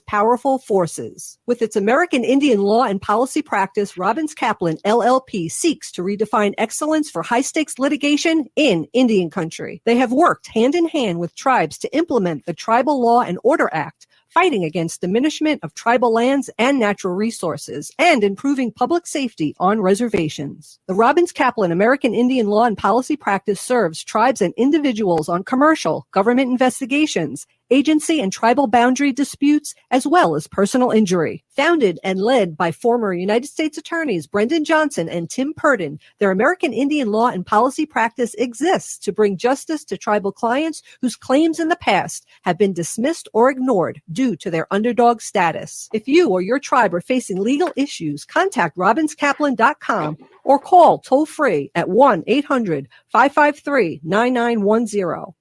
powerful forces. With its American Indian law and policy practice, Robbins Kaplan, LLP, seeks to redefine excellence for high-stakes litigation in Indian country. They have worked hand-in-hand with tribes to implement the Tribal Law and Order Act, fighting against diminishment of tribal lands and natural resources, and improving public safety on reservations. The Robbins Kaplan American Indian Law and Policy Practice serves tribes and individuals on commercial, government investigations, agency and tribal boundary disputes, as well as personal injury. Founded and led by former United States Attorneys Brendan Johnson and Tim Purdon, their American Indian Law and Policy Practice exists to bring justice to tribal clients whose claims in the past have been dismissed or ignored due to their underdog status. If you or your tribe are facing legal issues, contact robinskaplan.com or call toll-free at 1-800-553-9910.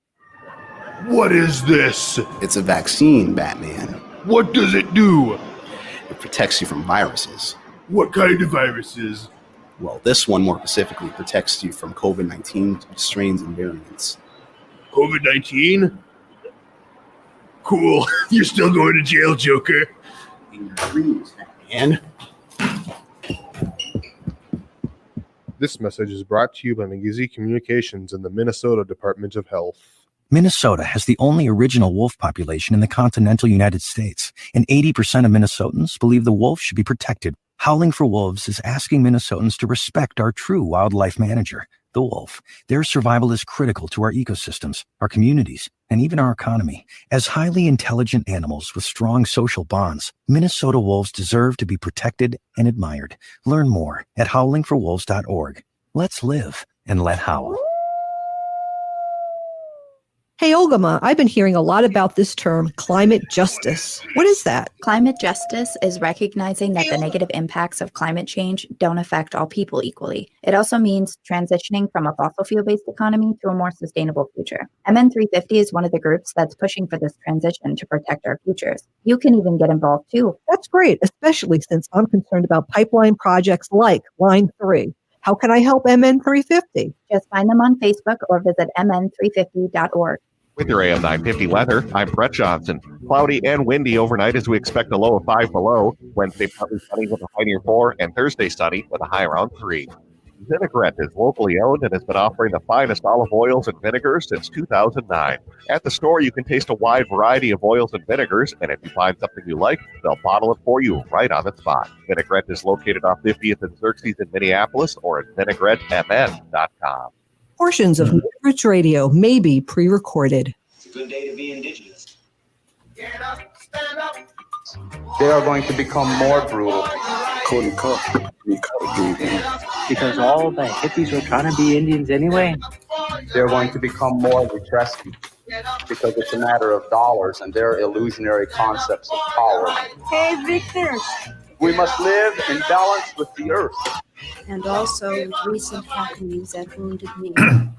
What is this? It's a vaccine, Batman. What does it do? It protects you from viruses. What kind of viruses? Well, this one more specifically protects you from COVID-19 strains and variants. COVID-19? Cool. You're still going to jail, Joker. In your dreams, Batman. This message is brought to you by McGizzy Communications and the Minnesota Department of Health. Minnesota has the only original wolf population in the continental United States, and 80% of Minnesotans believe the wolf should be protected. Howling for Wolves is asking Minnesotans to respect our true wildlife manager, the wolf. Their survival is critical to our ecosystems, our communities, and even our economy. As highly intelligent animals with strong social bonds, Minnesota wolves deserve to be protected and admired. Learn more at howlingforwolves.org. Let's live and let howl. Hey, Ogama, I've been hearing a lot about this term, climate justice. What is that? Climate justice is recognizing that the negative impacts of climate change don't affect all people equally. It also means transitioning from a fossil fuel-based economy to a more sustainable future. MN350 is one of the groups that's pushing for this transition to protect our futures. You can even get involved too. That's great, especially since I'm concerned about pipeline projects like Line 3. How can I help MN350? Just find them on Facebook or visit mn350.org. With your AM 950 weather, I'm Brett Johnson. Cloudy and windy overnight as we expect a low of 5 below. Wednesday partly sunny with a high near 4, and Thursday sunny with a high around 3. Vinaigrette is locally owned and has been offering the finest olive oils and vinegars since 2009. At the store, you can taste a wide variety of oils and vinegars, and if you find something you like, they'll bottle it for you right on the spot. Vinaigrette is located off 50th and Xerxes in Minneapolis or at vinaigrettemn.com. Portions of Native Roots Radio may be pre-recorded. It's a good day to be indigenous. Get up, stand up. They are going to become more brutal. Cody Cook. Because all the hippies were trying to be Indians anyway. They're going to become more regressive because it's a matter of dollars and their illusionary concepts of power. Hey, Victor. We must live in balance with the earth. And also with recent happenings that wounded me. I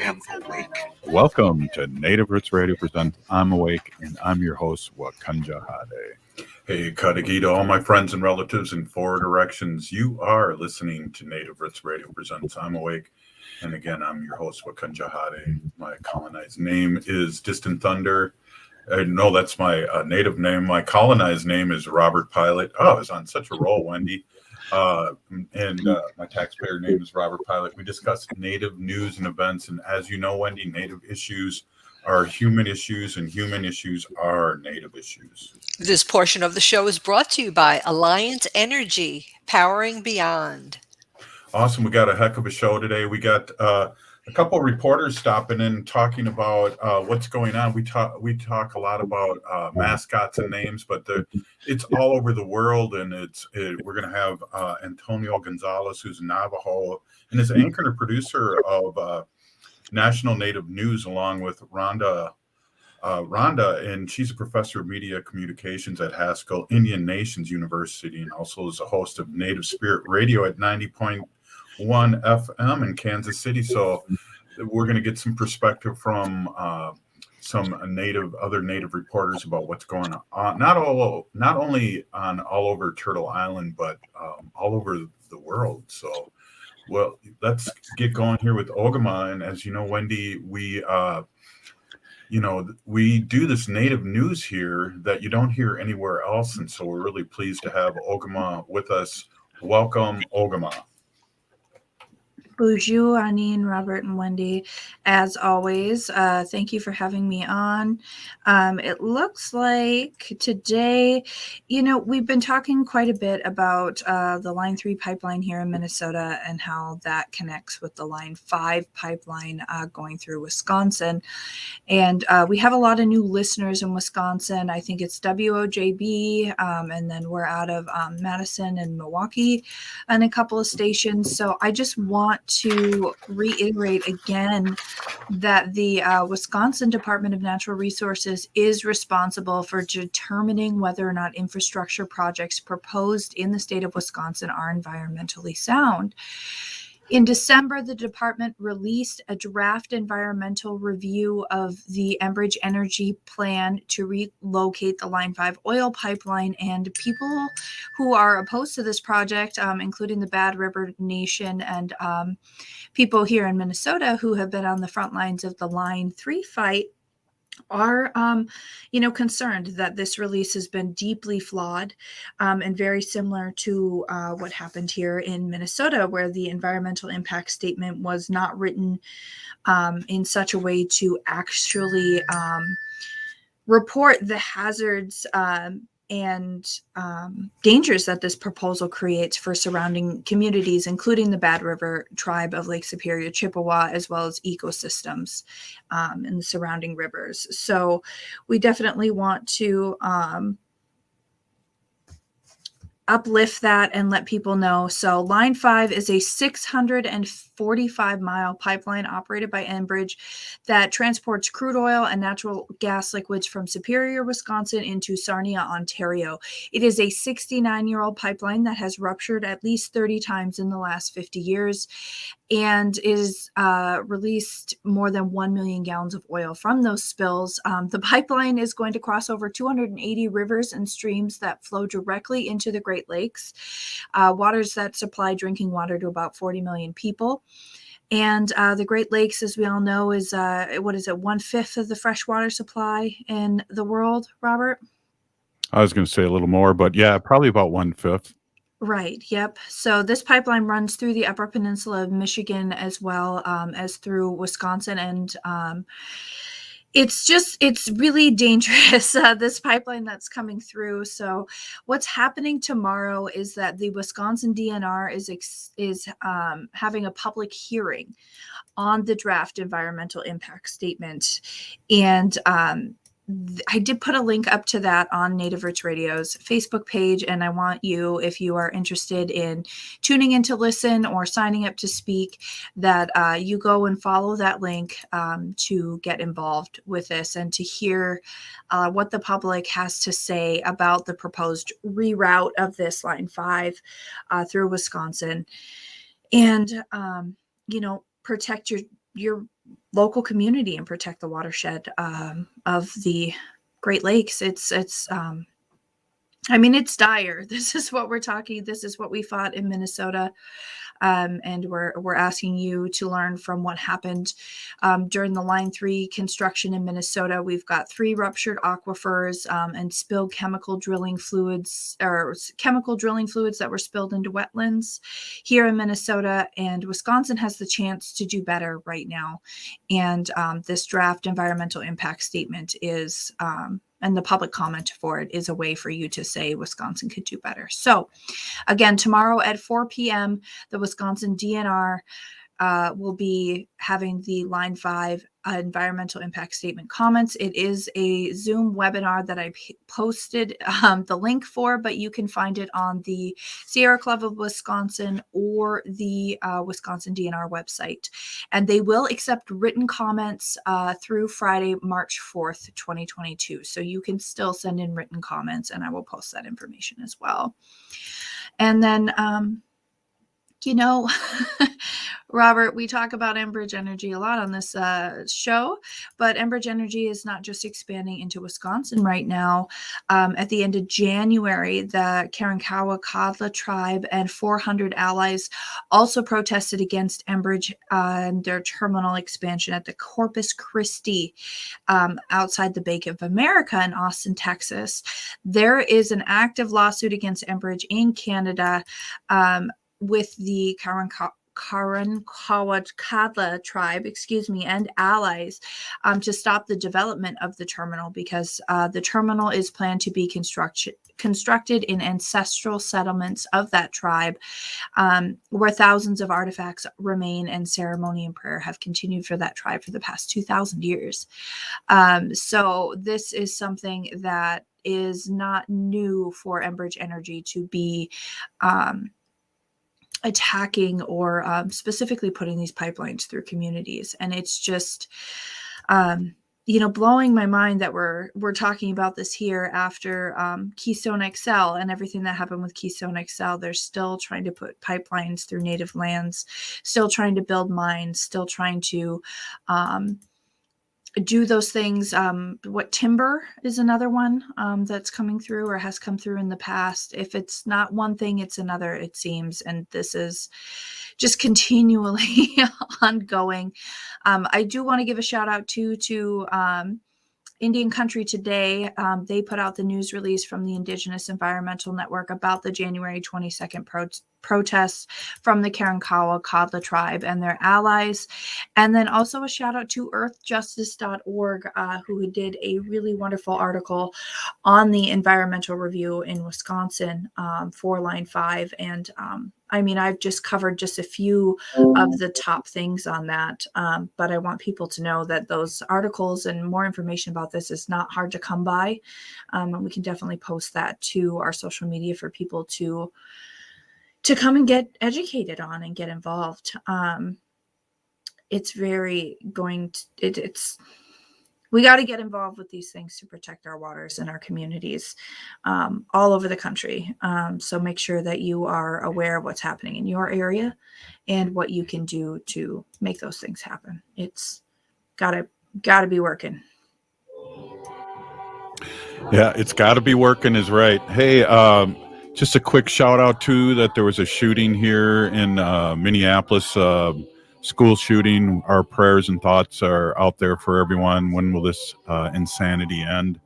am awake. Welcome to Native Roots Radio presents I'm Awake, and I'm your host, Wakanja Hade. Hey, Kadagita, all my friends and relatives in 4 directions. You are listening to Native Roots Radio presents I'm Awake. And again, I'm your host, Wakanja Hade. My colonized name is Distant Thunder. No, that's my native name. My colonized name is Robert Pilot. Oh, I was on such a roll, Wendy. And my taxpayer name is Robert Pilot. We discuss Native news and events. And as you know, Wendy, Native issues are human issues and human issues are Native issues. This portion of the show is brought to you by Alliance Energy, powering beyond. Awesome. We got a heck of a show today. We got a couple of reporters stopping in talking about what's going on. We talk a lot about mascots and names, but it's all over the world, and we're going to have Antonia Gonzales, who's Navajo, and is anchor and producer of National Native News, along with Rhonda, and she's a professor of media communications at Haskell Indian Nations University, and also is a host of Native Spirit Radio at 90.1 FM in Kansas City. So we're going to get some perspective from some other Native reporters about what's going on, not only on all over Turtle Island, but all over the world. So, well, let's get going here with Ogama. And as you know, Wendy, we we do this native news here that you don't hear anywhere else. And so we're really pleased to have Ogama with us. Welcome, Ogama. Bonjour, Anine, Robert, and Wendy. As always, thank you for having me on. It looks like today, we've been talking quite a bit about the Line 3 pipeline here in Minnesota and how that connects with the Line 5 pipeline going through Wisconsin. And we have a lot of new listeners in Wisconsin. I think it's WOJB, and then we're out of Madison and Milwaukee and a couple of stations. So I just want to reiterate again that the Wisconsin Department of Natural Resources is responsible for determining whether or not infrastructure projects proposed in the state of Wisconsin are environmentally sound. In December, the department released a draft environmental review of the Enbridge Energy plan to relocate the Line 5 oil pipeline, and people who are opposed to this project, including the Bad River Nation and people here in Minnesota who have been on the front lines of the Line 3 fight, are concerned that this release has been deeply flawed and very similar to what happened here in Minnesota, where the environmental impact statement was not written in such a way to actually report the hazards and dangers that this proposal creates for surrounding communities, including the Bad River tribe of Lake Superior, Chippewa, as well as ecosystems in the surrounding rivers. So we definitely want to uplift that and let people know. So Line 5 is a 645-mile pipeline operated by Enbridge that transports crude oil and natural gas liquids from Superior, Wisconsin into Sarnia, Ontario. It is a 69-year-old pipeline that has ruptured at least 30 times in the last 50 years and is released more than 1 million gallons of oil from those spills. The pipeline is going to cross over 280 rivers and streams that flow directly into the Great Lakes, waters that supply drinking water to about 40 million people. And the Great Lakes, as we all know, is 1/5 of the freshwater supply in the world, Robert? I was going to say a little more, but yeah, probably about 1/5. Right. Yep. So this pipeline runs through the Upper Peninsula of Michigan as well as through Wisconsin. And it's really dangerous, this pipeline that's coming through. So what's happening tomorrow is that the Wisconsin DNR is having a public hearing on the draft environmental impact statement. And I did put a link up to that on Native Roots Radio's Facebook page, and I want you, if you are interested in tuning in to listen or signing up to speak, that you go and follow that link to get involved with this and to hear what the public has to say about the proposed reroute of this Line 5 through Wisconsin, and protect your local community and protect the watershed of the Great Lakes. It's dire. This is what we're talking. This is what we fought in Minnesota. And we're asking you to learn from what happened during the Line 3 construction in Minnesota. We've got 3 ruptured aquifers and spilled chemical drilling fluids that were spilled into wetlands here in Minnesota. And Wisconsin has the chance to do better right now. And this draft environmental impact statement is and the public comment for it is a way for you to say Wisconsin could do better. So again, tomorrow at 4 p.m., the Wisconsin DNR will be having the Line 5 environmental impact statement comments. It is a Zoom webinar that I posted the link for, but you can find it on the Sierra Club of Wisconsin or the Wisconsin DNR website. And they will accept written comments through Friday, March 4th, 2022. So you can still send in written comments, and I will post that information as well. And then You know, Robert, we talk about Enbridge Energy a lot on this show, but Enbridge Energy is not just expanding into Wisconsin right now. At the end of January, the Karankawa-Kadla tribe and 400 allies also protested against Enbridge and their terminal expansion at the Corpus Christi outside the Bank of America in Austin, Texas. There is an active lawsuit against Enbridge in Canada with the Karankawa-Kadla tribe, and allies to stop the development of the terminal because the terminal is planned to be constructed in ancestral settlements of that tribe where thousands of artifacts remain and ceremony and prayer have continued for that tribe for the past 2,000 years. So this is something that is not new for Enbridge Energy to be attacking or specifically putting these pipelines through communities. And it's just, blowing my mind that we're talking about this here after Keystone XL and everything that happened with Keystone XL. They're still trying to put pipelines through native lands, still trying to build mines, still trying to do those things. What timber is another one that's coming through or has come through in the past. If it's not one thing, it's another, it seems. And this is just continually ongoing. I do want to give a shout out to Indian Country Today. They put out the news release from the Indigenous Environmental Network about the January 22nd protests from the Karankawa-Kadla tribe and their allies. And then also a shout out to earthjustice.org, who did a really wonderful article on the environmental review in Wisconsin for Line 5. And I've just covered just a few of the top things on that, but I want people to know that those articles and more information about this is not hard to come by, and we can definitely post that to our social media for people to come and get educated on and get involved. It's very going to, it's we got to get involved with these things to protect our waters and our communities all over the country. So make sure that you are aware of what's happening in your area and what you can do to make those things happen. It's gotta be working. Yeah, it's got to be working is right. Hey, just a quick shout out too that there was a shooting here in Minneapolis, school shooting. Our prayers and thoughts are out there for everyone. When will this insanity end?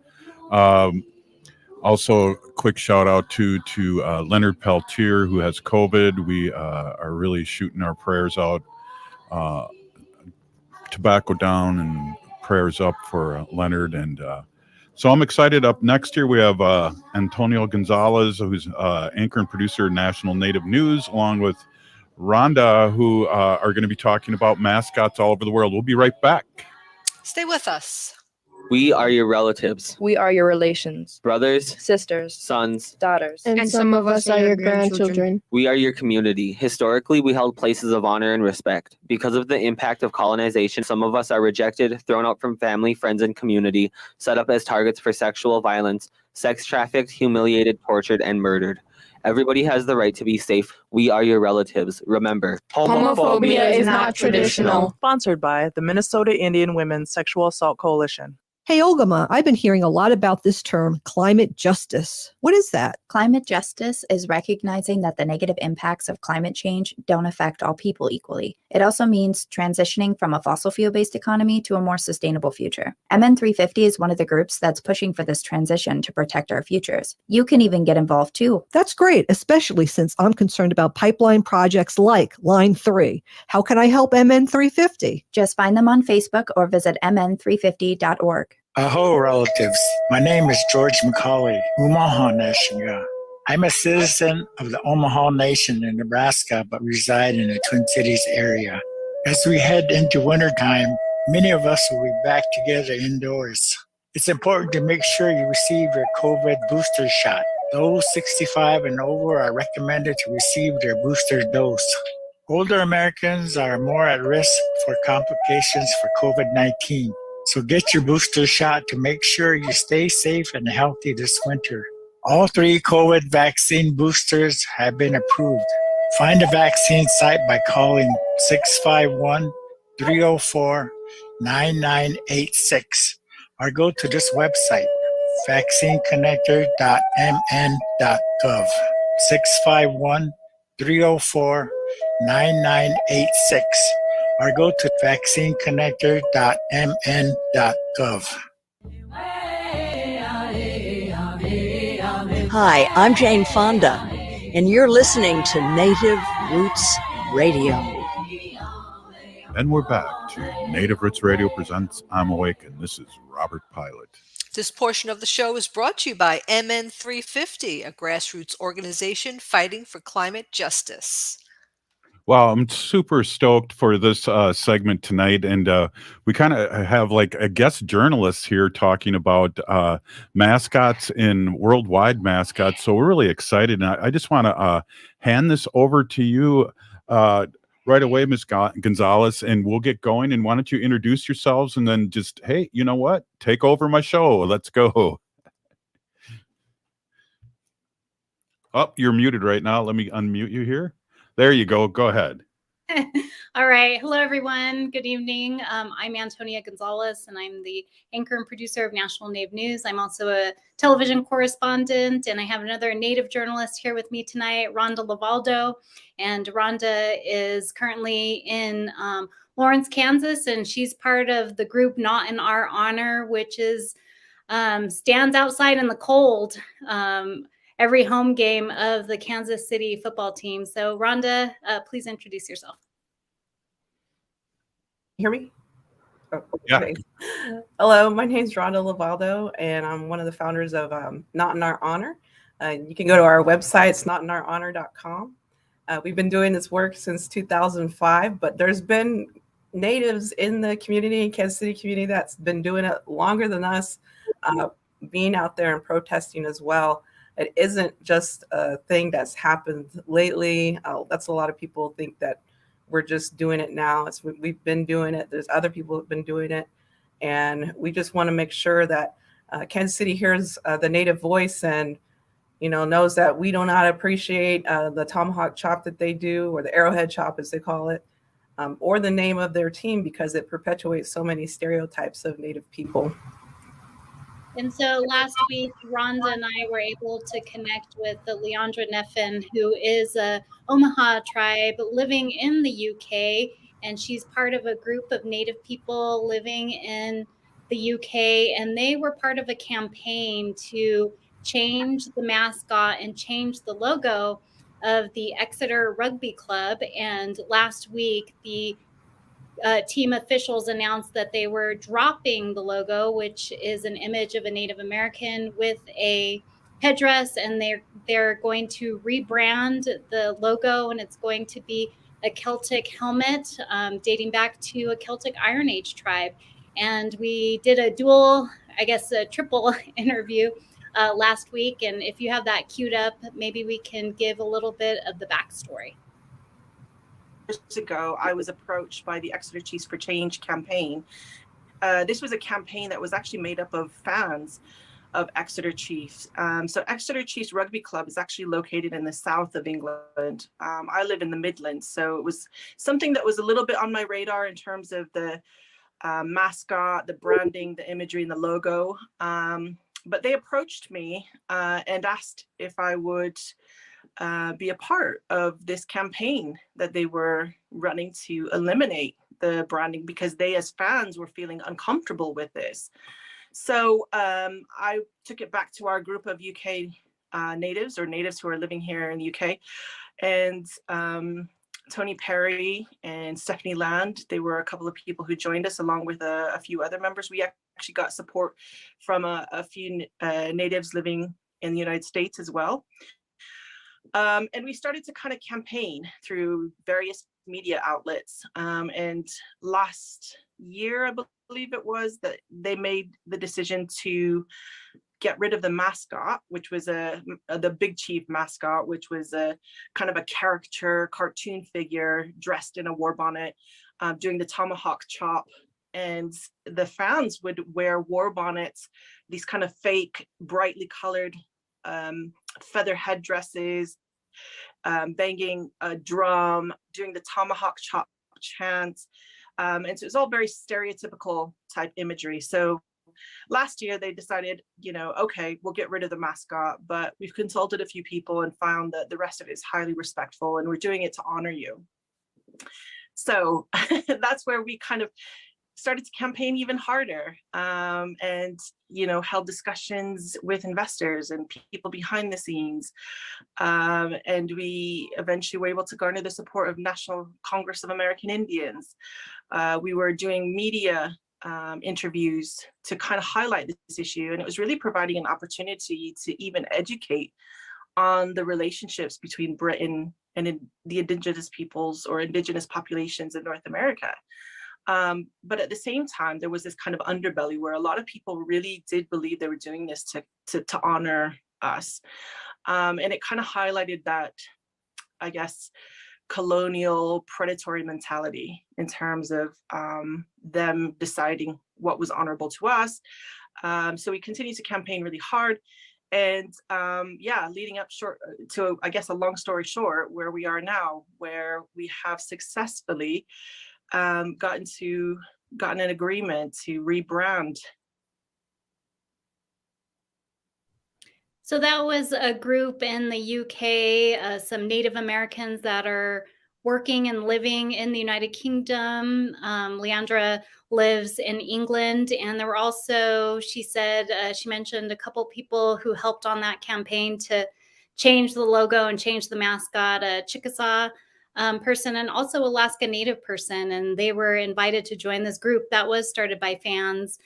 Also, quick shout out to Leonard Peltier, who has COVID. We are really shooting our prayers out, tobacco down and prayers up for Leonard. And so I'm excited. Up next here, we have Antonia Gonzales, who's anchor and producer of National Native News, along with Rhonda, who are going to be talking about mascots all over the world. We'll be right back. Stay with us. We are your relatives. We are your relations. Brothers, sisters, sons, daughters. And some of us are your grandchildren. We are your community. Historically, we held places of honor and respect. Because of the impact of colonization, some of us are rejected, thrown out from family, friends, and community, set up as targets for sexual violence, sex trafficked, humiliated, tortured, and murdered. Everybody has the right to be safe. We are your relatives. Remember, homophobia is not traditional. Sponsored by the Minnesota Indian Women's Sexual Assault Coalition. Hey, Olgama, I've been hearing a lot about this term, climate justice. What is that? Climate justice is recognizing that the negative impacts of climate change don't affect all people equally. It also means transitioning from a fossil fuel-based economy to a more sustainable future. MN350 is one of the groups that's pushing for this transition to protect our futures. You can even get involved too. That's great, especially since I'm concerned about pipeline projects like Line 3. How can I help MN350? Just find them on Facebook or visit mn350.org. Aho, relatives. My name is George McCauley, Omaha Nation. I'm a citizen of the Omaha Nation in Nebraska, but reside in the Twin Cities area. As we head into wintertime, many of us will be back together indoors. It's important to make sure you receive your COVID booster shot. Those 65 and over are recommended to receive their booster dose. Older Americans are more at risk for complications for COVID-19. So get your booster shot to make sure you stay safe and healthy this winter. All 3 COVID vaccine boosters have been approved. Find the vaccine site by calling 651-304-9986 or go to this website, vaccineconnector.mn.gov. 651-304-9986 or go to vaccineconnector.mn.gov. Hi, I'm Jane Fonda, and you're listening to Native Roots Radio. And we're back to Native Roots Radio presents I'm Awake, and this is Robert Pilot. This portion of the show is brought to you by MN350, a grassroots organization fighting for climate justice. Well, I'm super stoked for this segment tonight, and we kind of have like a guest journalist here talking about mascots and worldwide mascots. So we're really excited, and I just want to hand this over to you right away, Ms. Gonzalez, and we'll get going. And why don't you introduce yourselves, and then just, hey, you know what? Take over my show. Let's go. Oh, you're muted right now. Let me unmute you here. There you go. Go ahead. All right. Hello, everyone. Good evening. I'm Antonia Gonzales, and I'm the anchor and producer of National Native News. I'm also a television correspondent, and I have another Native journalist here with me tonight, Rhonda Lavaldo. And Rhonda is currently in Lawrence, Kansas, and she's part of the group Not in Our Honor, which is stands outside in the cold every home game of the Kansas City football team. So Rhonda, please introduce yourself. Hear me? Oh, yeah. Okay. Hello, my name is Rhonda Lavaldo, and I'm one of the founders of Not in Our Honor. You can go to our website, it's notinourhonor.com. We've been doing this work since 2005, but there's been natives in the community, Kansas City community, that's been doing it longer than us, being out there and protesting as well. It isn't just a thing that's happened lately. That's a lot of people think that we're just doing it now. We've been doing it. There's other people who've been doing it. And we just want to make sure that Kansas City hears the Native voice and, knows that we do not appreciate the tomahawk chop that they do, or the arrowhead chop as they call it, or the name of their team, because it perpetuates so many stereotypes of Native people. And so last week, Rhonda and I were able to connect with the Leandra Neffen, who is a Omaha tribe living in the UK, and she's part of a group of Native people living in the UK, and they were part of a campaign to change the mascot and change the logo of the Exeter Rugby Club. And last week, the team officials announced that they were dropping the logo, which is an image of a Native American with a headdress, and they're going to rebrand the logo, and it's going to be a Celtic helmet dating back to a Celtic Iron Age tribe. And we did a triple interview last week, and if you have that queued up, maybe we can give a little bit of the backstory. Years ago, I was approached by the Exeter Chiefs for Change campaign. This was a campaign that was actually made up of fans of Exeter Chiefs. So Exeter Chiefs Rugby Club is actually located in the south of England. I live in the Midlands, so it was something that was a little bit on my radar in terms of the mascot, the branding, the imagery, and the logo. But they approached me and asked if I would be a part of this campaign that they were running to eliminate the branding, because they as fans were feeling uncomfortable with this. So I took it back to our group of UK natives, or natives who are living here in the UK, and Tony Perry and Stephanie Land. They were a couple of people who joined us along with a few other members. We actually got support from a few natives living in the United States as well. And we started to kind of campaign through various media outlets. And last year, I believe it was, that they made the decision to get rid of the mascot, which was the Big Chief mascot, which was a kind of a caricature cartoon figure dressed in a war bonnet, doing the tomahawk chop. And the fans would wear war bonnets, these kind of fake, brightly colored feather headdresses, banging a drum, doing the tomahawk chop chant. And so it's all very stereotypical type imagery. So last year they decided, okay, we'll get rid of the mascot, but we've consulted a few people and found that the rest of it is highly respectful and we're doing it to honor you. So that's where we kind of started to campaign even harder, and held discussions with investors and people behind the scenes, and we eventually were able to garner the support of National Congress of American Indians. We were doing media interviews to kind of highlight this issue, and it was really providing an opportunity to even educate on the relationships between Britain and the indigenous peoples or indigenous populations in North America. But at the same time, there was this kind of underbelly where a lot of people really did believe they were doing this to honor us. And it kind of highlighted that, I guess, colonial predatory mentality in terms of them deciding what was honorable to us. So we continued to campaign really hard. And leading up to, I guess, a long story short, where we are now, where we have successfully gotten an agreement to rebrand. So that was a group in the UK, some Native Americans that are working and living in the United Kingdom. Leandra lives in England, and there were also, she said, she mentioned a couple people who helped on that campaign to change the logo and change the mascot, a Chickasaw person and also Alaska Native person, and they were invited to join this group that was started by fans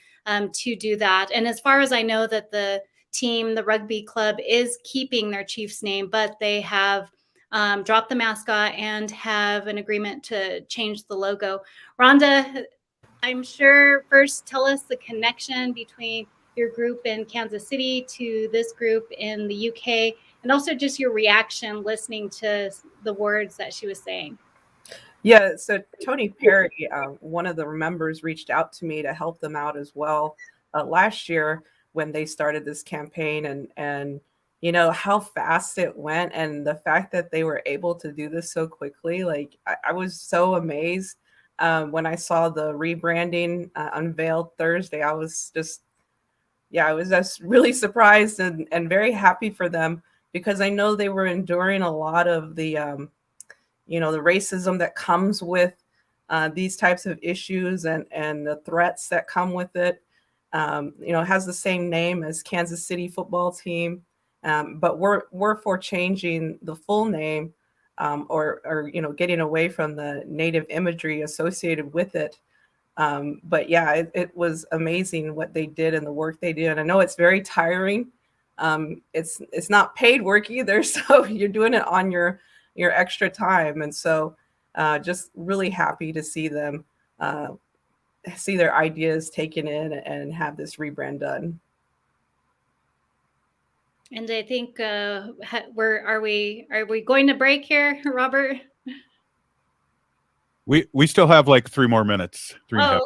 to do that. And as far as I know, that the team, the rugby club, is keeping their chief's name, but they have dropped the mascot and have an agreement to change the logo. Rhonda, I'm sure first tell us the connection between your group in Kansas City to this group in the UK, and also just your reaction listening to the words that she was saying. Yeah, so Tony Perry, one of the members, reached out to me to help them out as well last year when they started this campaign, and how fast it went, and the fact that they were able to do this so quickly. Like I was so amazed when I saw the rebranding unveiled Thursday. I was just really surprised and very happy for them, because I know they were enduring a lot of the the racism that comes with these types of issues and the threats that come with it. It has the same name as Kansas City football team, but we're for changing the full name, or getting away from the native imagery associated with it. But yeah, it was amazing what they did and the work they did. I know it's very tiring. It's not paid work either, so you're doing it on your extra time, and so just really happy to see them see their ideas taken in and have this rebrand done. And I think are we going to break here, Robert? We still have like 3 more minutes. Okay.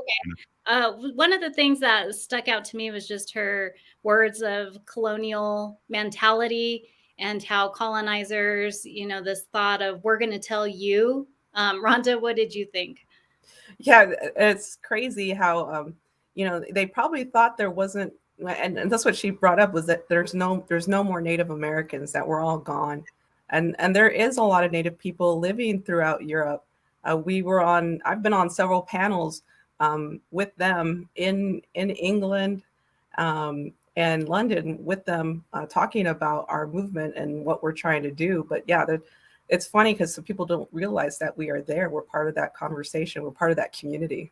One of the things that stuck out to me was just her words of colonial mentality and how colonizers, this thought of, we're going to tell you. Rhonda, what did you think? Yeah, it's crazy how, they probably thought there wasn't, and that's what she brought up, was that there's no more Native Americans, that we're all gone. And there is a lot of Native people living throughout Europe. I've been on several panels with them in England and London with them, talking about our movement and what we're trying to do. But yeah, it's funny because some people don't realize that we are there. We're part of that conversation. We're part of that community.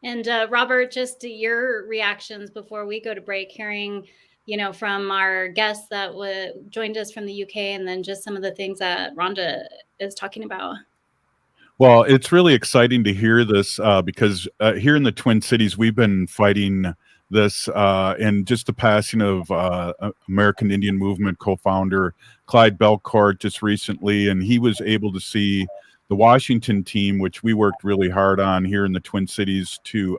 And Robert, just your reactions before we go to break, hearing from our guests that joined us from the UK, and then just some of the things that Rhonda is talking about. Well, it's really exciting to hear this because here in the Twin Cities, we've been fighting this, and just the passing of American Indian Movement co-founder Clyde Belcourt just recently, and he was able to see the Washington team, which we worked really hard on here in the Twin Cities, to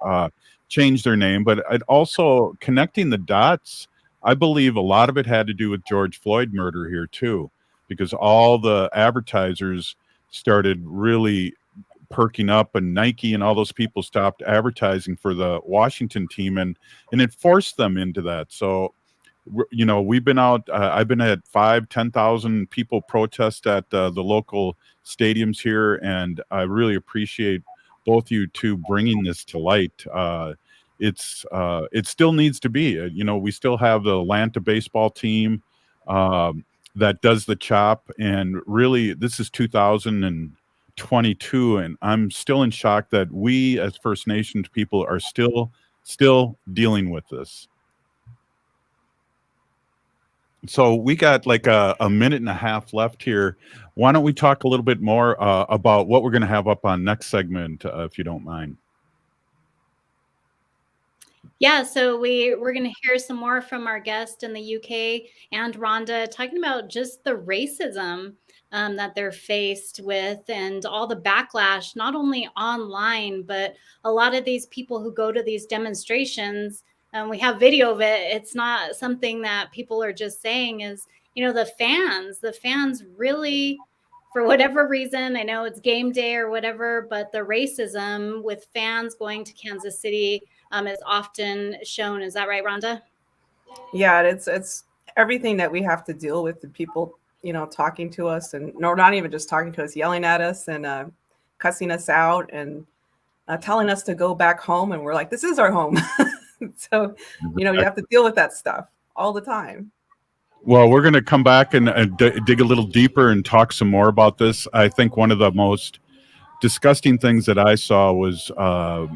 change their name. But it also connecting the dots I believe a lot of it had to do with George Floyd murder here too, because all the advertisers started really perking up, and Nike and all those people stopped advertising for the Washington team, and it forced them into that. So, you know, we've been out, I've been at 10,000 people protest at the local stadiums here, and I really appreciate both you two bringing this to light. It still needs to be, you know, we still have the Atlanta baseball team that does the chop, and really this is 2022, and I'm still in shock that we as First Nations people are still dealing with this. So we got like a minute and a half left here. Why don't we talk a little bit more about what we're going to have up on next segment, if you don't mind. Yeah, so we're going to hear some more from our guest in the UK and Rhonda talking about just the racism that they're faced with and all the backlash, not only online, but a lot of these people who go to these demonstrations. We have video of it. It's not something that people are just saying is, you know, the fans really, for whatever reason, I know it's game day or whatever, but the racism with fans going to Kansas City is often shown. Is that right, Rhonda? Yeah, it's everything that we have to deal with, the people, you know, talking to us, and no, not even just talking to us, yelling at us and cussing us out and telling us to go back home. And we're like, this is our home. So, you know, you have to deal with that stuff all the time. Well, we're going to come back and dig a little deeper and talk some more about this. I think one of the most disgusting things that I saw was the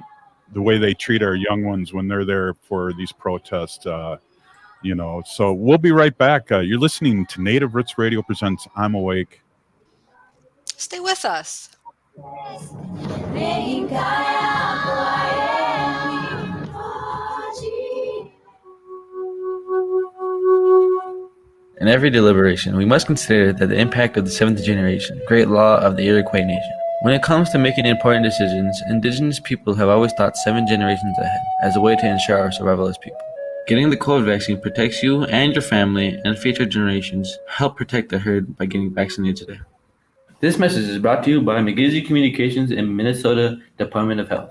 way they treat our young ones when they're there for these protests. You know, so we'll be right back. You're listening to Native Roots Radio presents I'm Awake. Stay with us. In every deliberation, we must consider that the impact of the seventh generation, great law of the Iroquois Nation. When it comes to making important decisions, Indigenous people have always thought 7 generations ahead as a way to ensure our survival as people. Getting the COVID vaccine protects you and your family and future generations. Help protect the herd by getting vaccinated today. This message is brought to you by McGinsey Communications and Minnesota Department of Health.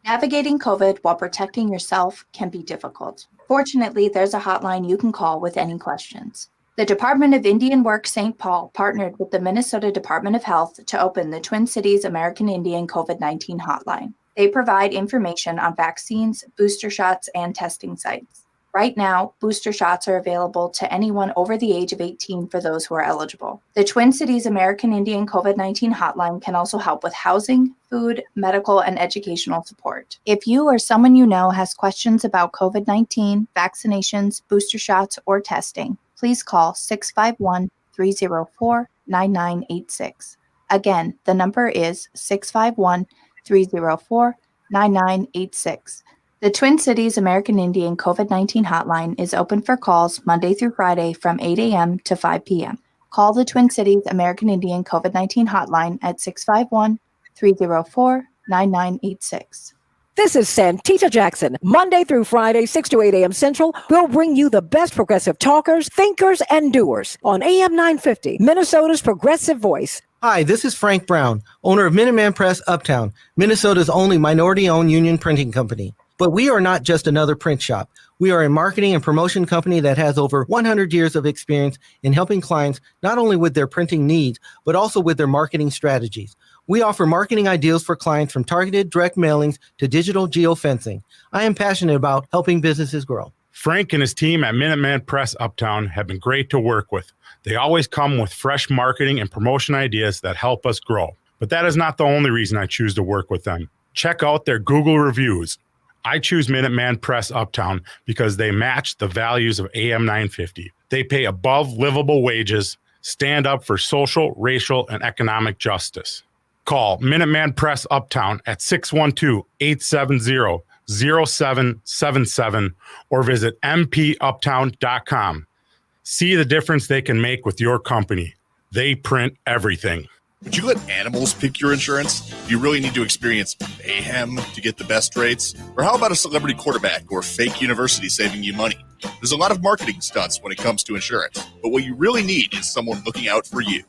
Navigating COVID while protecting yourself can be difficult. Fortunately, there's a hotline you can call with any questions. The Department of Indian Work St. Paul partnered with the Minnesota Department of Health to open the Twin Cities American Indian COVID-19 hotline. They provide information on vaccines, booster shots, and testing sites. Right now, booster shots are available to anyone over the age of 18 for those who are eligible. The Twin Cities American Indian COVID-19 hotline can also help with housing, food, medical, and educational support. If you or someone you know has questions about COVID-19, vaccinations, booster shots, or testing, please call 651-304-9986. Again, the number is 651-304-9986. The Twin Cities American Indian COVID-19 hotline is open for calls Monday through Friday from 8 a.m. to 5 p.m. Call the Twin Cities American Indian COVID-19 hotline at 651-304-9986. This is Santita Jackson. Monday through Friday, 6 to 8 a.m. Central, we'll bring you the best progressive talkers, thinkers, and doers on AM 950, Minnesota's progressive voice. Hi, this is Frank Brown, owner of Minuteman Press Uptown, Minnesota's only minority-owned union printing company. But we are not just another print shop. We are a marketing and promotion company that has over 100 years of experience in helping clients not only with their printing needs, but also with their marketing strategies. We offer marketing ideas for clients from targeted direct mailings to digital geofencing. I am passionate about helping businesses grow. Frank and his team at Minuteman Press Uptown have been great to work with. They always come with fresh marketing and promotion ideas that help us grow. But that is not the only reason I choose to work with them. Check out their Google reviews. I choose Minuteman Press Uptown because they match the values of AM 950. They pay above livable wages, stand up for social, racial, and economic justice. Call Minuteman Press Uptown at 612-870-0777 or visit mpuptown.com. See the difference they can make with your company. They print everything. Would you let animals pick your insurance? Do you really need to experience mayhem to get the best rates? Or how about a celebrity quarterback or fake university saving you money? There's a lot of marketing stunts when it comes to insurance, but what you really need is someone looking out for you.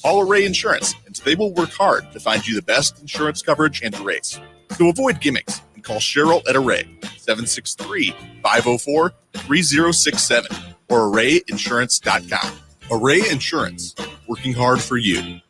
Call Array Insurance, and they will work hard to find you the best insurance coverage and rates. So avoid gimmicks and call Cheryl at Array, 763-504-3067 or arrayinsurance.com. Array Insurance, working hard for you.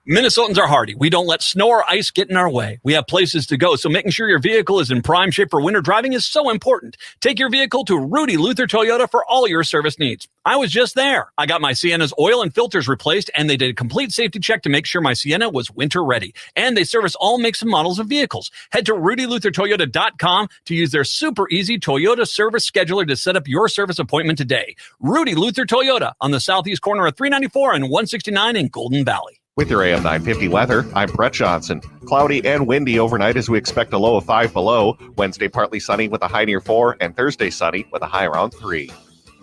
Minnesotans are hardy. We don't let snow or ice get in our way. We have places to go, so making sure your vehicle is in prime shape for winter driving is so important. Take your vehicle to Rudy Luther Toyota for all your service needs. I was just there. I got my Sienna's oil and filters replaced, and they did a complete safety check to make sure my Sienna was winter ready. And they service all makes and models of vehicles. Head to RudyLutherToyota.com to use their super easy Toyota service scheduler to set up your service appointment today. Rudy Luther Toyota on the southeast corner of 394 and 169 in Golden Valley. With your AM 950 weather, I'm Brett Johnson. Cloudy and windy overnight as we expect a low of 5 below. Wednesday partly sunny with a high near 4, and Thursday sunny with a high around 3.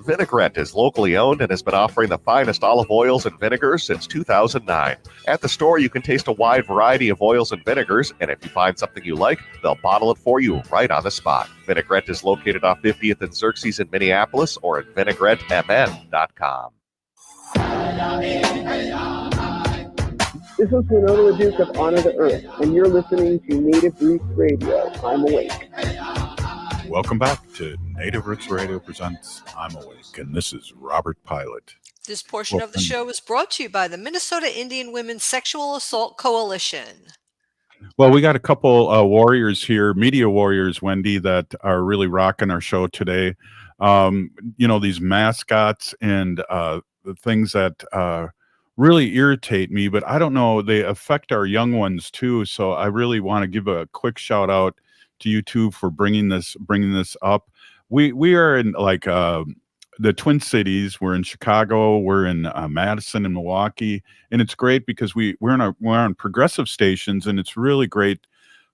Vinaigrette is locally owned and has been offering the finest olive oils and vinegars since 2009. At the store, you can taste a wide variety of oils and vinegars, and if you find something you like, they'll bottle it for you right on the spot. Vinaigrette is located off 50th and Xerxes in Minneapolis or at vinaigrettemn.com. This is Winona LaDuke of Honor the Earth, and you're listening to Native Roots Radio. I'm Awake. Welcome back to Native Roots Radio presents I'm Awake, and this is Robert Pilot. This portion of the show is brought to you by the Minnesota Indian Women's Sexual Assault Coalition. Well, we got a couple warriors here, media warriors, Wendy, that are really rocking our show today. These mascots and the things that really irritate me, but I don't know, they affect our young ones too. So I really want to give a quick shout out to you two for bringing this up. We are in the Twin Cities. We're in Chicago. We're in Madison and Milwaukee, and it's great because we're on progressive stations, and it's really great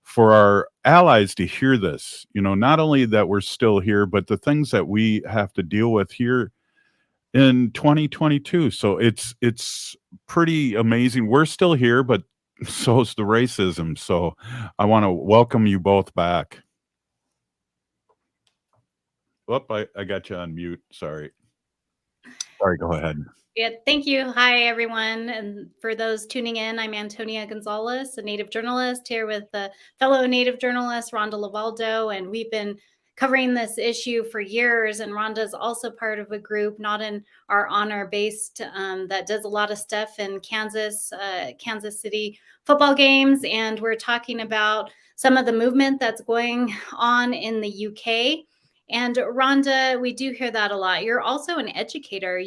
for our allies to hear this. Not only that we're still here, but the things that we have to deal with here in 2022. So it's pretty amazing. We're still here, but so is the racism. So I want to welcome you both back. Whoop, I got you on mute. Sorry, go ahead. Yeah, thank you. Hi, everyone. And for those tuning in, I'm Antonia Gonzales, a Native journalist here with the fellow Native journalist, Rhonda Lavaldo, and we've been covering this issue for years. And Rhonda is also part of a group, not in our honor based, that does a lot of stuff in Kansas City football games. And we're talking about some of the movement that's going on in the UK. And Rhonda, we do hear that a lot. You're also an educator.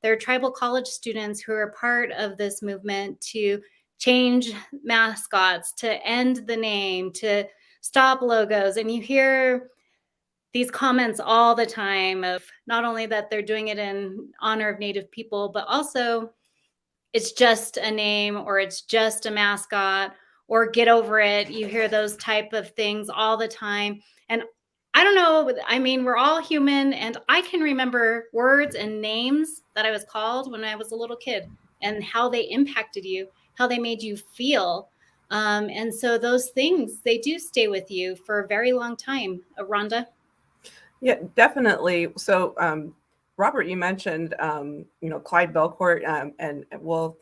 There are tribal college students who are part of this movement to change mascots, to end the name, to stop logos. And you hear these comments all the time of not only that they're doing it in honor of Native people, but also it's just a name or it's just a mascot or get over it. You hear those type of things all the time. And I don't know. I mean, we're all human, and I can remember words and names that I was called when I was a little kid and how they impacted you, how they made you feel. And so those things, they do stay with you for a very long time. Rhonda? Yeah, definitely. So, Robert, you mentioned, Clyde Belcourt, and we'll,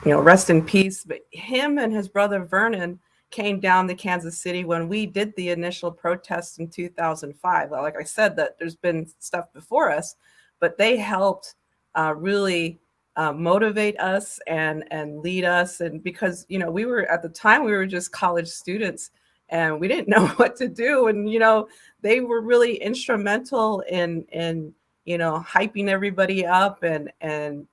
rest in peace. But him and his brother Vernon came down to Kansas City when we did the initial protests in 2005. Well, like I said, that there's been stuff before us, but they helped really motivate us and lead us. And because, we were just college students and we didn't know what to do. And, they were really instrumental in hyping everybody up and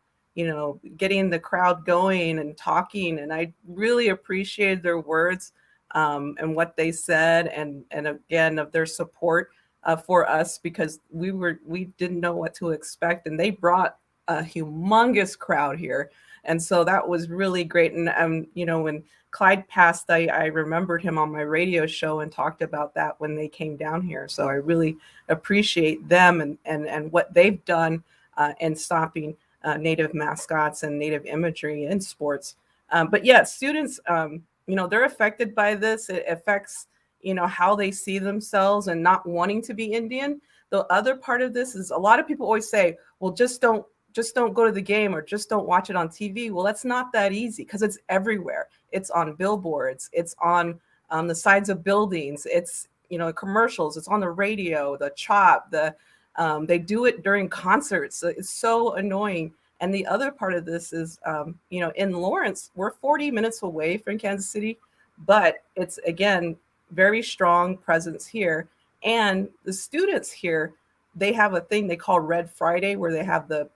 getting the crowd going and talking. And I really appreciated their words and what they said, and again, of their support for us, because we didn't know what to expect. And they brought a humongous crowd here. And so that was really great. And, when Clyde passed, I remembered him on my radio show and talked about that when they came down here. So I really appreciate them and what they've done in stopping Native mascots and Native imagery in sports. But yeah, students, they're affected by this. It affects, how they see themselves and not wanting to be Indian. The other part of this is a lot of people always say, well, just don't go to the game or just don't watch it on TV. Well, that's not that easy because it's everywhere. It's on billboards. It's on the sides of buildings. It's, commercials. It's on the radio, the chop, they do it during concerts. So it's so annoying. And the other part of this is, in Lawrence, we're 40 minutes away from Kansas City, but it's, again, very strong presence here. And the students here, they have a thing they call Red Friday, where they have the,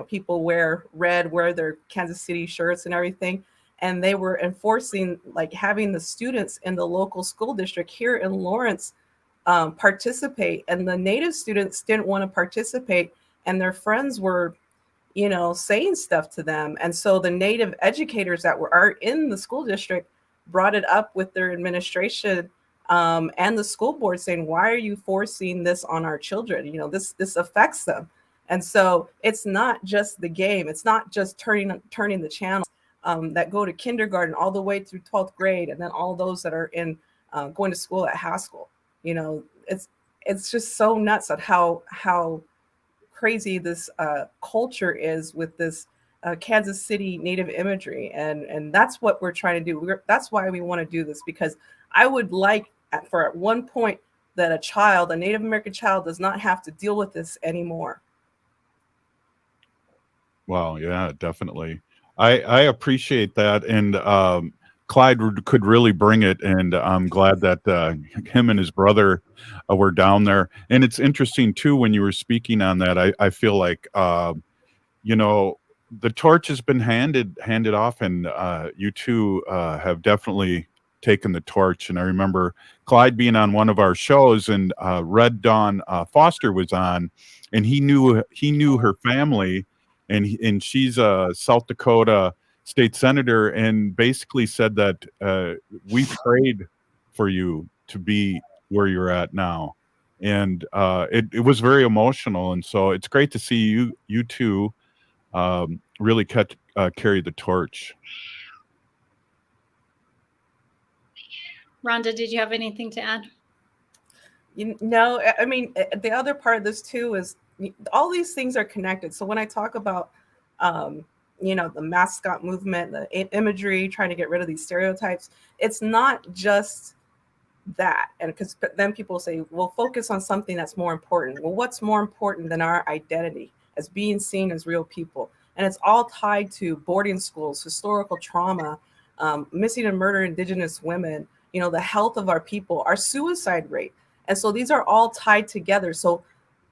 people wear red, wear their Kansas City shirts and everything. And they were enforcing, like, having the students in the local school district here in Lawrence participate. And the Native students didn't want to participate, and their friends were, saying stuff to them. And so the Native educators that are in the school district brought it up with their administration and the school board, saying, why are you forcing this on our children? This affects them. And so it's not just the game. It's not just turning the channel that go to kindergarten all the way through 12th grade, and then all those that are in going to school at Haskell. It's just so nuts at how crazy this culture is with this Kansas City Native imagery, and that's what we're trying to do. That's why we want to do this, because I would like for at one point that a Native American child, does not have to deal with this anymore. Wow, yeah, definitely. I appreciate that, and Clyde could really bring it, and I'm glad that him and his brother were down there. And it's interesting too, when you were speaking on that, I feel like the torch has been handed off, and you two have definitely taken the torch. And I remember Clyde being on one of our shows, and Red Dawn Foster was on, and he knew her family, and she's a South Dakota state senator, and basically said that we prayed for you to be where you're at now. And it was very emotional. And so it's great to see you two really carry the torch. Rhonda, did you have anything to add? No, I mean, the other part of this too is all these things are connected. So when I talk about, the mascot movement, the imagery, trying to get rid of these stereotypes, it's not just that. And because then people say, well, focus on something that's more important. Well, what's more important than our identity as being seen as real people? And it's all tied to boarding schools, historical trauma, missing and murdered Indigenous women, the health of our people, our suicide rate. And so these are all tied together. So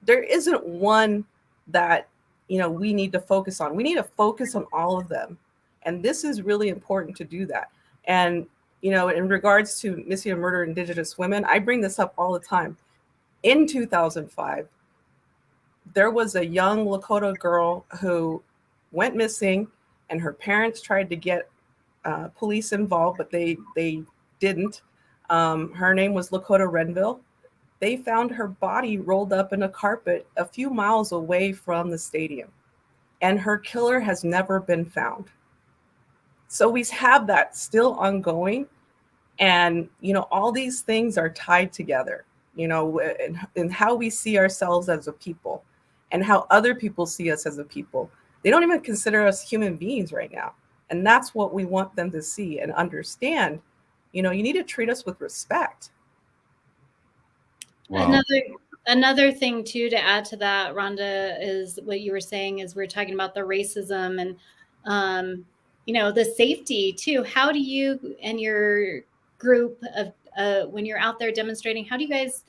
there isn't one that, we need to focus on. We need to focus on all of them. And this is really important to do that. And, in regards to missing and murdered Indigenous women, I bring this up all the time. In 2005, there was a young Lakota girl who went missing, and her parents tried to get police involved, but they didn't. Her name was Lakota Renville. They found her body rolled up in a carpet a few miles away from the stadium, and her killer has never been found. So we have that still ongoing. And, all these things are tied together, in how we see ourselves as a people and how other people see us as a people. They don't even consider us human beings right now. And that's what we want them to see and understand. You need to treat us with respect. Wow. Another thing too to add to that, Rhonda, is what you were saying is we're talking about the racism and the safety too. How do you and your group of when you're out there demonstrating, how do you guys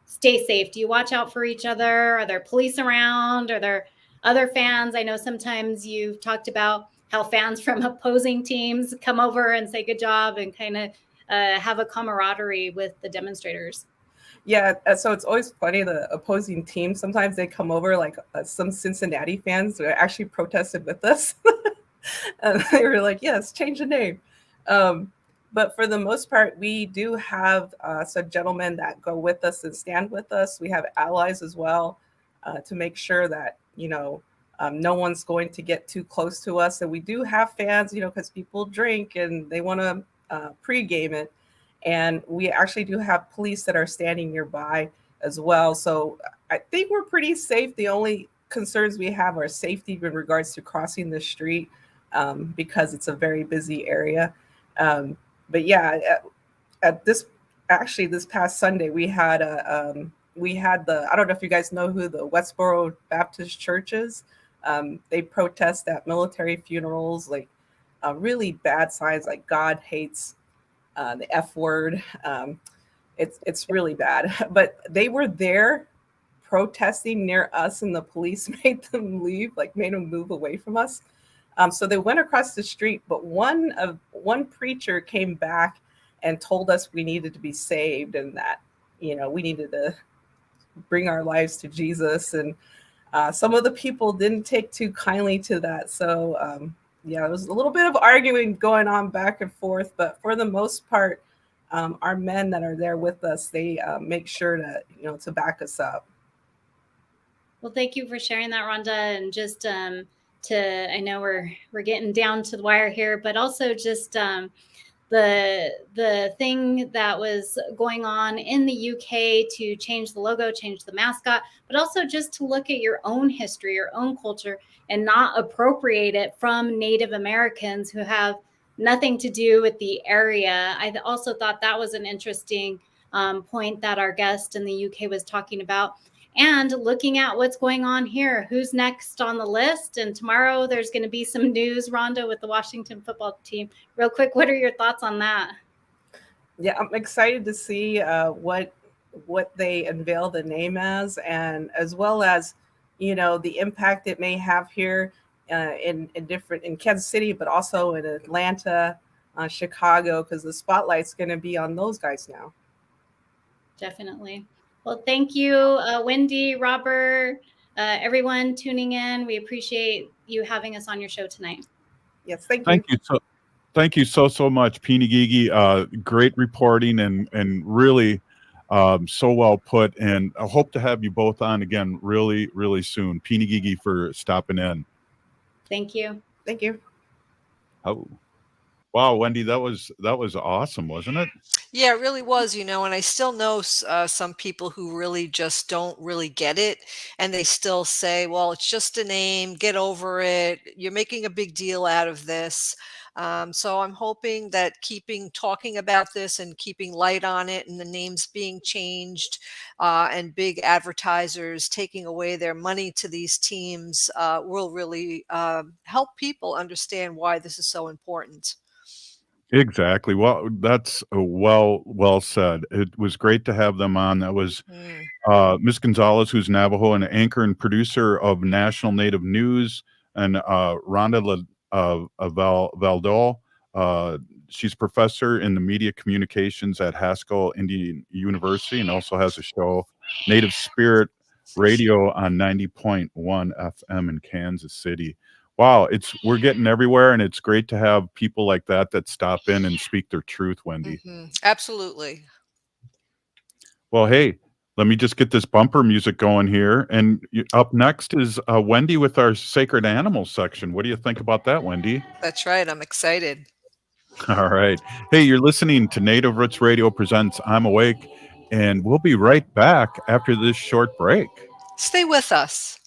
stay safe? Do you watch out for each other? Are there police around? Are there other fans? I know sometimes you've talked about how fans from opposing teams come over and say good job and kind of have a camaraderie with the demonstrators. Yeah, so it's always funny, the opposing team, sometimes they come over, like some Cincinnati fans who actually protested with us. And they were like, yes, change the name. But for the most part, we do have some gentlemen that go with us and stand with us. We have allies as well to make sure that, No one's going to get too close to us. And we do have fans, because people drink and they want to pregame it. And we actually do have police that are standing nearby as well. So I think we're pretty safe. The only concerns we have are safety in regards to crossing the street because it's a very busy area. But yeah, at this past Sunday, we had I don't know if you guys know who the Westboro Baptist Church is. They protest at military funerals, like really bad signs like God hates the F word. It's really bad. But they were there protesting near us, and the police made them leave, made them move away from us. So they went across the street, but one preacher came back and told us we needed to be saved and that, we needed to bring our lives to Jesus. And some of the people didn't take too kindly to that. So there was a little bit of arguing going on back and forth, but for the most part, our men that are there with us, they make sure to back us up. Well, thank you for sharing that, Rhonda, and just I know we're getting down to the wire here, but also just the thing that was going on in the UK to change the logo, change the mascot, but also just to look at your own history, your own culture, and not appropriate it from Native Americans who have nothing to do with the area. I also thought that was an interesting point that our guest in the UK was talking about. And looking at what's going on here, who's next on the list? And tomorrow there's going to be some news, Rhonda, with the Washington football team. Real quick, what are your thoughts on that? Yeah, I'm excited to see what they unveil the name as, and as well as, the impact it may have here in Kansas City, but also in Atlanta, Chicago, because the spotlight's going to be on those guys now. Definitely. Well, thank you, Wendy, Robert, everyone tuning in. We appreciate you having us on your show tonight. Yes, thank you. Thank you so much, Peeny Gigi. Great reporting and really so well put. And I hope to have you both on again really, really soon. Peeny Gigi for stopping in. Thank you. Thank you. Oh, wow, Wendy, that was awesome, wasn't it? Yeah, it really was, and I still know some people who really just don't really get it. And they still say, well, it's just a name, get over it. You're making a big deal out of this. So I'm hoping that talking about this and keeping light on it and the names being changed and big advertisers taking away their money to these teams will really help people understand why this is so important. Exactly. Well, that's well said. It was great to have them on. That was Miss Gonzalez, who's Navajo and anchor and producer of National Native News, and Rhonda Valdol. She's professor in the media communications at Haskell Indian University and also has a show, Native Spirit Radio, on 90.1 FM in Kansas City. Wow, we're getting everywhere, and it's great to have people like that stop in and speak their truth, Wendy. Mm-hmm. Absolutely. Well, hey, let me just get this bumper music going here. And up next is Wendy with our Sacred Animals section. What do you think about that, Wendy? That's right. I'm excited. All right. Hey, you're listening to Native Roots Radio Presents I'm Awake, and we'll be right back after this short break. Stay with us.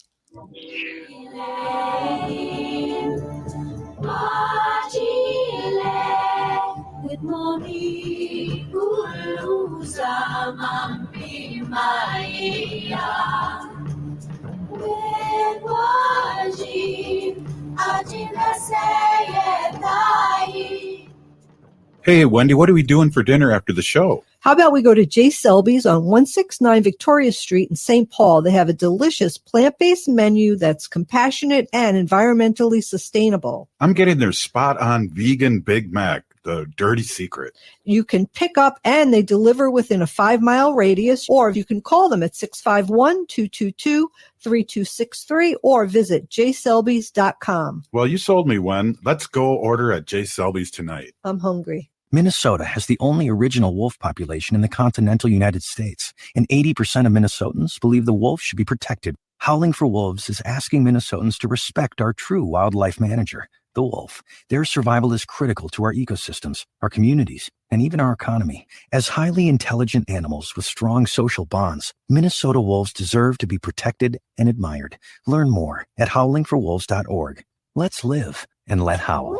With Moni Ulusa Mampi Maya with Wajib Ajina Sayetai. Hey, Wendy, what are we doing for dinner after the show? How about we go to J. Selby's on 169 Victoria Street in St. Paul? They have a delicious plant-based menu that's compassionate and environmentally sustainable. I'm getting their spot-on vegan Big Mac, the dirty secret. You can pick up and they deliver within a 5-mile radius, or you can call them at 651-222-3263 or visit jselbys.com. Well, you sold me, Wen. Let's go order at J. Selby's tonight. I'm hungry. Minnesota has the only original wolf population in the continental United States, and 80% of Minnesotans believe the wolf should be protected. Howling for Wolves is asking Minnesotans to respect our true wildlife manager, the wolf. Their survival is critical to our ecosystems, our communities, and even our economy. As highly intelligent animals with strong social bonds, Minnesota wolves deserve to be protected and admired. Learn more at howlingforwolves.org. Let's live and let howl.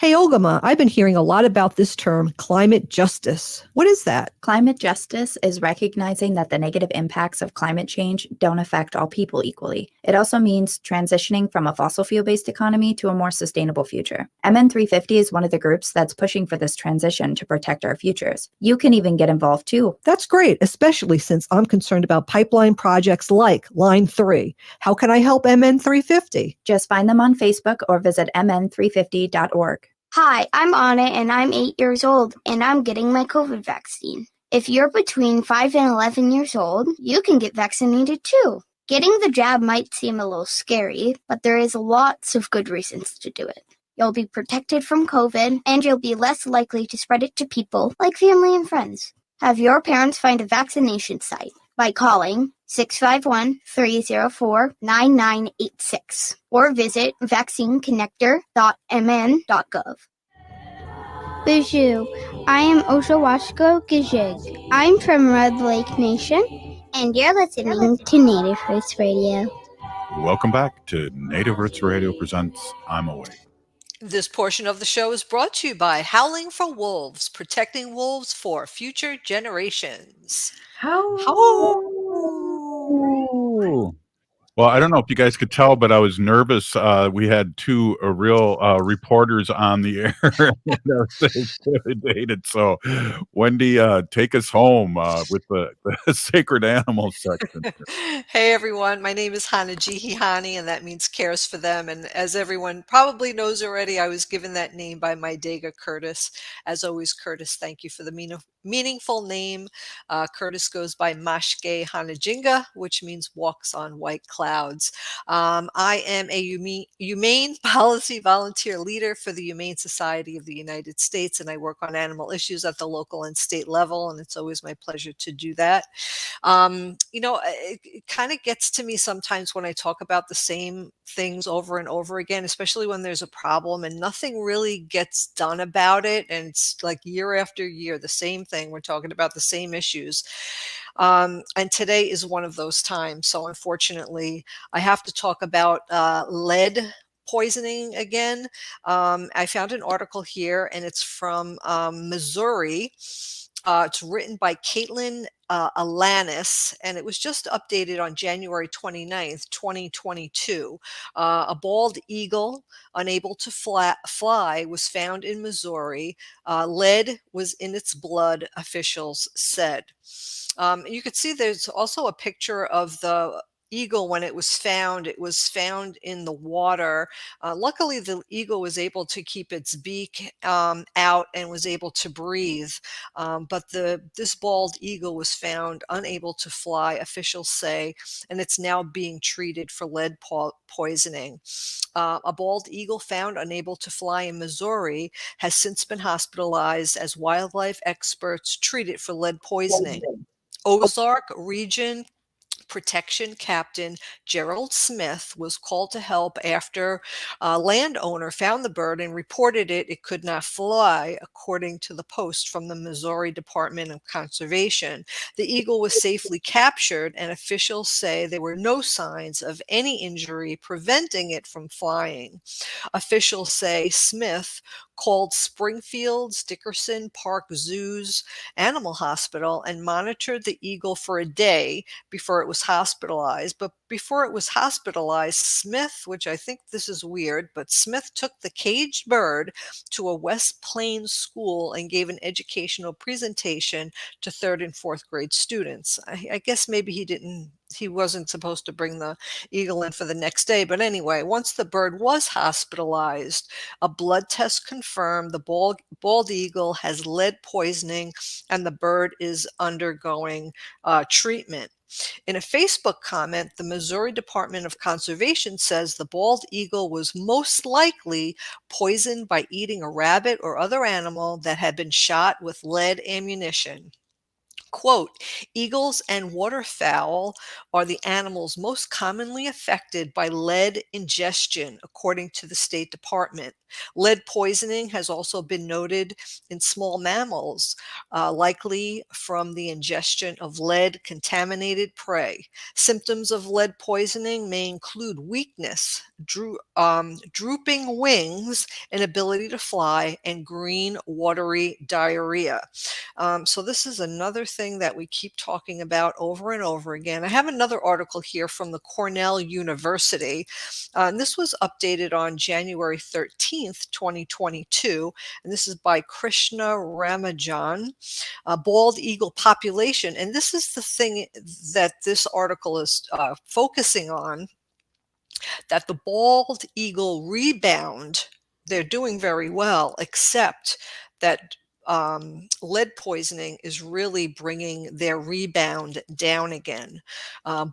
Hey, Ogama, I've been hearing a lot about this term, climate justice. What is that? Climate justice is recognizing that the negative impacts of climate change don't affect all people equally. It also means transitioning from a fossil fuel-based economy to a more sustainable future. MN350 is one of the groups that's pushing for this transition to protect our futures. You can even get involved too. That's great, especially since I'm concerned about pipeline projects like Line 3. How can I help MN350? Just find them on Facebook or visit mn350.org. Hi, I'm Anna and I'm 8 years old and I'm getting my COVID vaccine. If you're between 5 and 11 years old, you can get vaccinated too. Getting the jab might seem a little scary, but there is lots of good reasons to do it. You'll be protected from COVID and you'll be less likely to spread it to people like family and friends. Have your parents find a vaccination site by calling 651-304-9986 or visit vaccineconnector.mn.gov. Bonjour, I am Oshawashko Gijig. I'm from Red Lake Nation, and you're listening to Native Roots Radio. Welcome back to Native Roots Radio presents I'm Awake. This portion of the show is brought to you by Howling for Wolves, protecting wolves for future generations. Well, I don't know if you guys could tell, but I was nervous. We had two real reporters on the air. Dated. So, Wendy, take us home with the sacred animals section. Hey, everyone. My name is Hanajihihani, and that means cares for them. And as everyone probably knows already, I was given that name by my Dega, Curtis. As always, Curtis, thank you for the meaningful name. Curtis goes by Mashke Hanajinga, which means walks on white clouds. I am a humane policy volunteer leader for the Humane Society of the United States, and I work on animal issues at the local and state level, and it's always my pleasure to do that. It kind of gets to me sometimes when I talk about the same things over and over again, especially when there's a problem and nothing really gets done about it, and it's like year after year, the same thing. We're talking about the same issues. And today is one of those times. So unfortunately, I have to talk about lead poisoning again. I found an article here, and it's from Missouri. It's written by Caitlin Alanis, and it was just updated on January 29th, 2022. A bald eagle unable to fly was found in Missouri. Lead was in its blood, officials said. You could see there's also a picture of the eagle when it was found. It was found in the water. Luckily, the eagle was able to keep its beak out and was able to breathe. But this bald eagle was found unable to fly, officials say, and it's now being treated for lead poisoning. A bald eagle found unable to fly in Missouri has since been hospitalized as wildlife experts treat it for lead poisoning. Ozark Region Protection Captain Gerald Smith was called to help after a landowner found the bird and reported it could not fly, according to the post from the Missouri Department of Conservation. The eagle was safely captured, and officials say there were no signs of any injury preventing it from flying. Officials say Smith called Springfield's Dickerson Park Zoo's animal hospital and monitored the eagle for a day before it was hospitalized. But before it was hospitalized, Smith, which I think this is weird, but Smith took the caged bird to a West Plains school and gave an educational presentation to 3rd and 4th grade students. I guess maybe he wasn't supposed to bring the eagle in for the next day. But anyway, once the bird was hospitalized, a blood test confirmed the bald eagle has lead poisoning and the bird is undergoing treatment. In a Facebook comment, the Missouri Department of Conservation says the bald eagle was most likely poisoned by eating a rabbit or other animal that had been shot with lead ammunition. Quote, eagles and waterfowl are the animals most commonly affected by lead ingestion, according to the State Department. Lead poisoning has also been noted in small mammals, likely from the ingestion of lead contaminated prey. Symptoms of lead poisoning may include weakness, drooping wings, inability to fly, and green, watery diarrhea. So this is another thing that we keep talking about over and over again. I have another article here from the Cornell University. And this was updated on January 13th, 2022. And this is by Krishna Ramajan, bald eagle population. And this is the thing that this article is focusing on, that the bald eagle rebound, they're doing very well, except that lead poisoning is really bringing their rebound down again.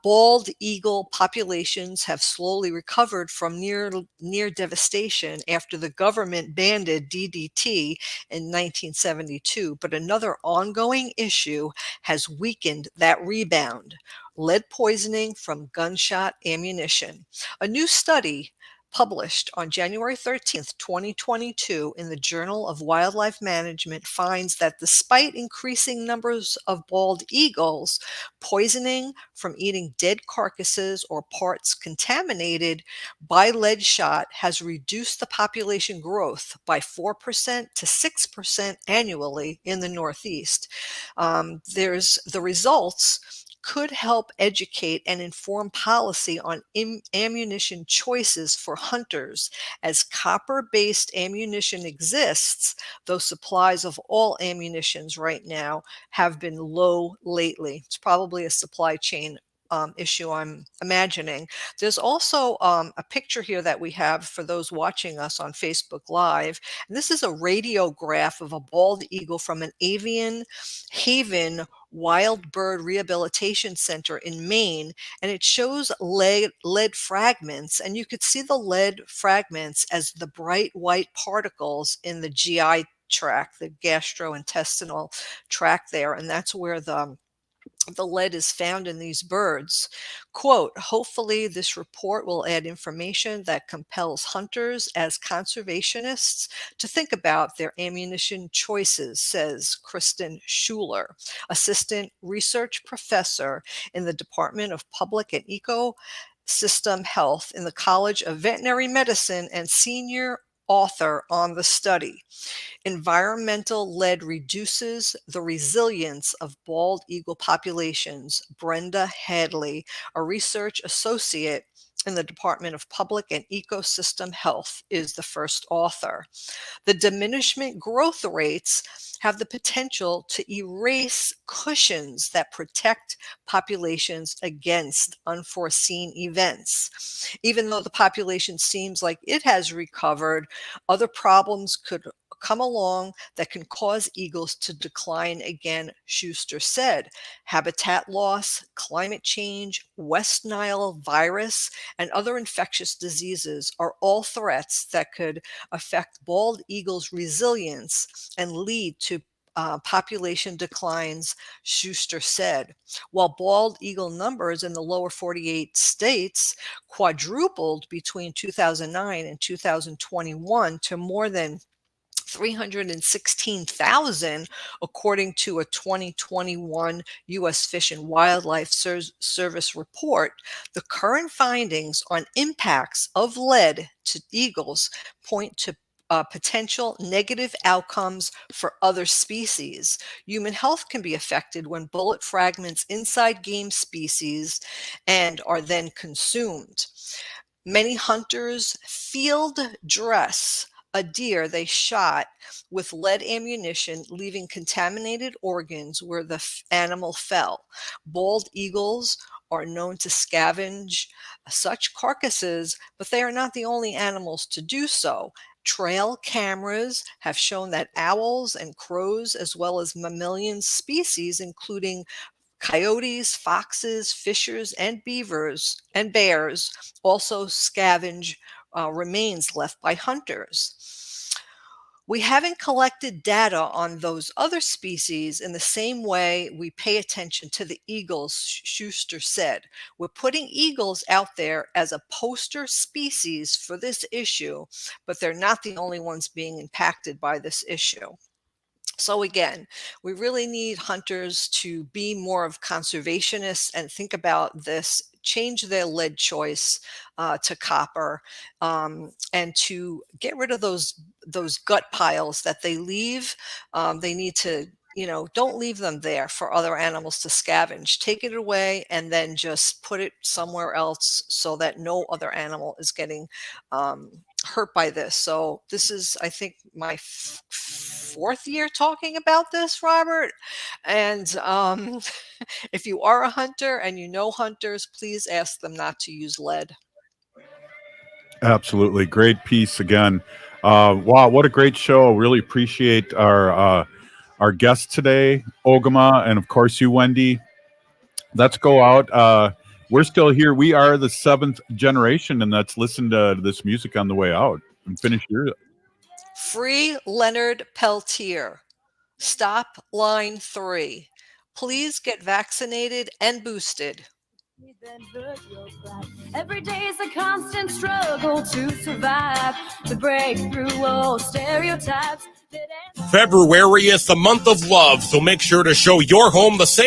Bald eagle populations have slowly recovered from near devastation after the government banned DDT in 1972, but another ongoing issue has weakened that rebound: lead poisoning from gunshot ammunition. A new study published on January 13th, 2022 in the Journal of Wildlife Management finds that despite increasing numbers of bald eagles, poisoning from eating dead carcasses or parts contaminated by lead shot has reduced the population growth by 4% to 6% annually in the Northeast. There's the results could help educate and inform policy on ammunition choices for hunters. As copper-based ammunition exists, though supplies of all ammunitions right now have been low lately. It's probably a supply chain issue, I'm imagining. There's also a picture here that we have for those watching us on Facebook Live. And this is a radiograph of a bald eagle from an avian haven wild bird rehabilitation center in Maine, and it shows lead fragments, and you could see the lead fragments as the bright white particles in the GI tract, the gastrointestinal tract there, and that's where the lead is found in these birds. Quote, hopefully this report will add information that compels hunters as conservationists to think about their ammunition choices, says Kristen Schuler, assistant research professor in the Department of Public and Ecosystem Health in the College of Veterinary Medicine and senior author on the study. Environmental lead reduces the resilience of bald eagle populations. Brenda Hadley, a research associate in the Department of Public and Ecosystem Health, is the first author. The diminishment growth rates have the potential to erase cushions that protect populations against unforeseen events. Even though the population seems like it has recovered, other problems could come along that can cause eagles to decline again, Schuster said. Habitat loss, climate change, West Nile virus, and other infectious diseases are all threats that could affect bald eagles' resilience and lead to population declines, Schuster said. While bald eagle numbers in the lower 48 states quadrupled between 2009 and 2021 to more than 316,000, according to a 2021 U.S. Fish and Wildlife Service report, the current findings on impacts of lead to eagles point to potential negative outcomes for other species. Human health can be affected when bullet fragments inside game species and are then consumed. Many hunters field dress a deer they shot with lead ammunition, leaving contaminated organs where the animal fell. Bald eagles are known to scavenge such carcasses, but they are not the only animals to do so. Trail cameras have shown that owls and crows, as well as mammalian species, including coyotes, foxes, fishers, and beavers and bears, also scavenge remains left by hunters. We haven't collected data on those other species in the same way we pay attention to the eagles, Schuster said. We're putting eagles out there as a poster species for this issue, but they're not the only ones being impacted by this issue. So again, we really need hunters to be more of conservationists and think about this, change their lead choice to copper, and to get rid of those gut piles that they leave. They need to, don't leave them there for other animals to scavenge. Take it away and then just put it somewhere else so that no other animal is getting hurt by this. So this is, I think, my fourth year talking about this, Robert. And if you are a hunter and you know hunters, please ask them not to use lead. Absolutely. Great piece again. Wow, what a great show. Really appreciate our guests today, Ogama, and of course you, Wendy. Let's go out. We're still here. We are the 7th generation, and let's listen to this music on the way out and finish your. Free Leonard Peltier. Stop line 3. Please get vaccinated and boosted. Every day is a constant struggle to survive, to break through old stereotypes. February is the month of love, so make sure to show your home the same